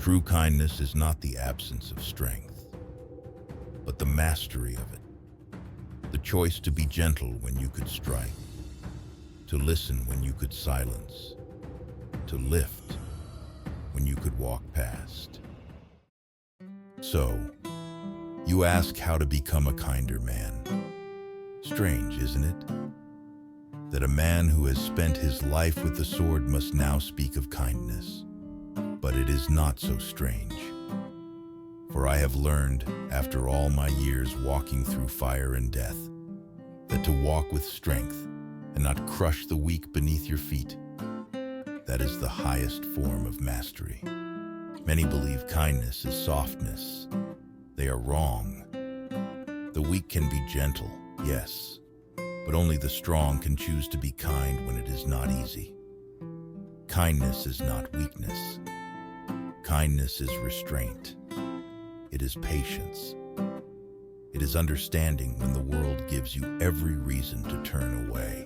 True kindness is not the absence of strength, but the mastery of it. The choice to be gentle when you could strike, to listen when you could silence, to lift when you could walk past. So, you ask how to become a kinder man. Strange, isn't it? That a man who has spent his life with the sword must now speak of kindness. But it is not so strange. For I have learned, after all my years walking through fire and death, that to walk with strength and not crush the weak beneath your feet, that is the highest form of mastery. Many believe kindness is softness. They are wrong. The weak can be gentle, yes, but only the strong can choose to be kind when it is not easy. Kindness is not weakness. Kindness is restraint. It is patience. It is understanding when the world gives you every reason to turn away.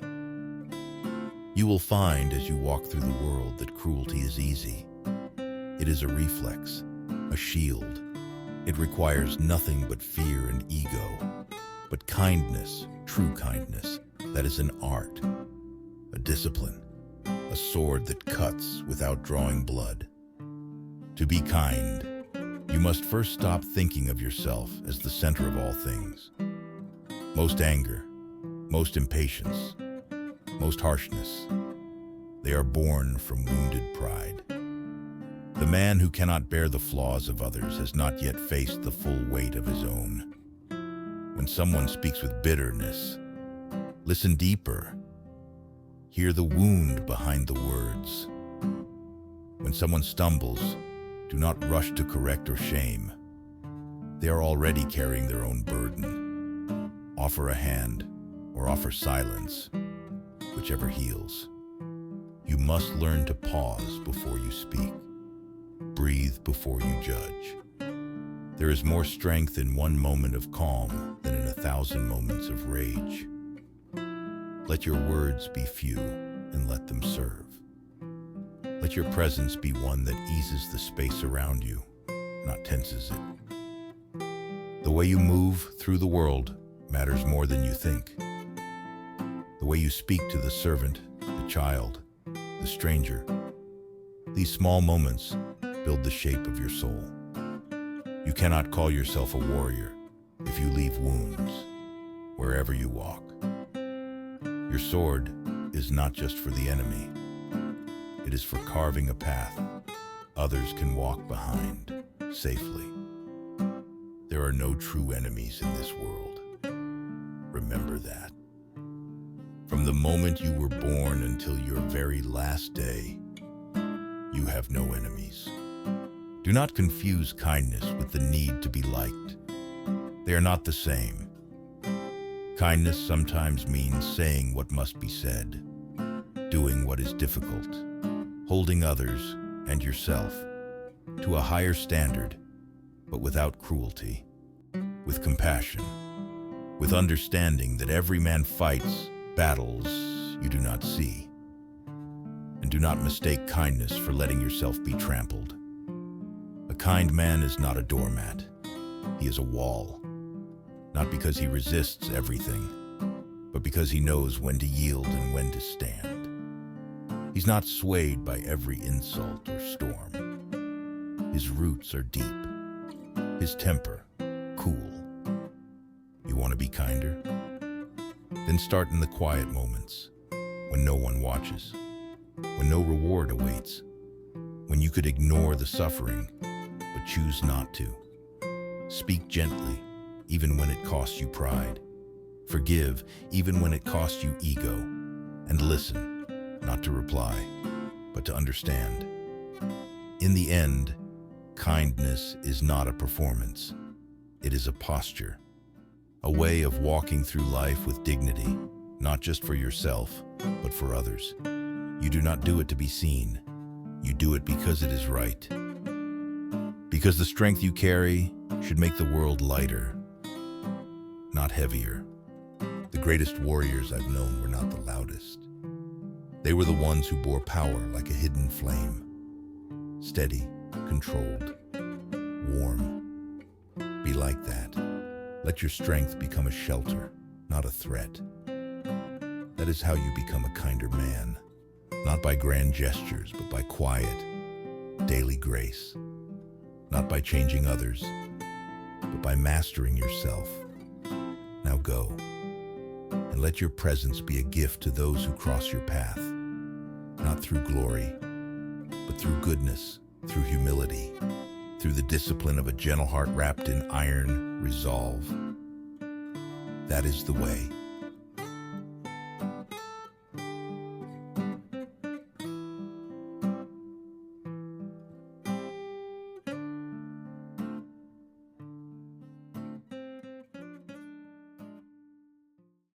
You will find as you walk through the world that cruelty is easy. It is a reflex, a shield. It requires nothing but fear and ego. But kindness, true kindness, that is an art, a discipline, a sword that cuts without drawing blood. To be kind, you must first stop thinking of yourself as the center of all things. Most anger, most impatience, most harshness, they are born from wounded pride. The man who cannot bear the flaws of others has not yet faced the full weight of his own. When someone speaks with bitterness, listen deeper. Hear the wound behind the words. When someone stumbles, do not rush to correct or shame. They are already carrying their own burden. Offer a hand or offer silence, whichever heals. You must learn to pause before you speak. Breathe before you judge. There is more strength in one moment of calm than in 1,000 moments of rage. Let your words be few and let them serve. Let your presence be one that eases the space around you, not tenses it. The way you move through the world matters more than you think. The way you speak to the servant, the child, the stranger. These small moments build the shape of your soul. You cannot call yourself a warrior if you leave wounds wherever you walk. Your sword is not just for the enemy. It is for carving a path others can walk behind safely. There are no true enemies in this world. Remember that. From the moment you were born until your very last day, you have no enemies. Do not confuse kindness with the need to be liked. They are not the same. Kindness sometimes means saying what must be said, doing what is difficult, holding others and yourself to a higher standard, but without cruelty, with compassion, with understanding that every man fights battles you do not see. And do not mistake kindness for letting yourself be trampled. A kind man is not a doormat. He is a wall, not because he resists everything, but because he knows when to yield and when to stand. He's not swayed by every insult or storm. His roots are deep, his temper cool. You want to be kinder? Then start in the quiet moments, when no one watches, when no reward awaits, when you could ignore the suffering, but choose not to. Speak gently, even when it costs you pride. Forgive, even when it costs you ego. And listen. Not to reply, but to understand. In the end, kindness is not a performance. It is a posture, a way of walking through life with dignity, not just for yourself, but for others. You do not do it to be seen. You do it because it is right. Because the strength you carry should make the world lighter, not heavier. The greatest warriors I've known were not the loudest. They were the ones who bore power like a hidden flame, steady, controlled, warm. Be like that. Let your strength become a shelter, not a threat. That is how you become a kinder man, not by grand gestures, but by quiet, daily grace. Not by changing others, but by mastering yourself. Now go, and let your presence be a gift to those who cross your path, not through glory, but through goodness, through humility, through the discipline of a gentle heart wrapped in iron resolve. That is the way.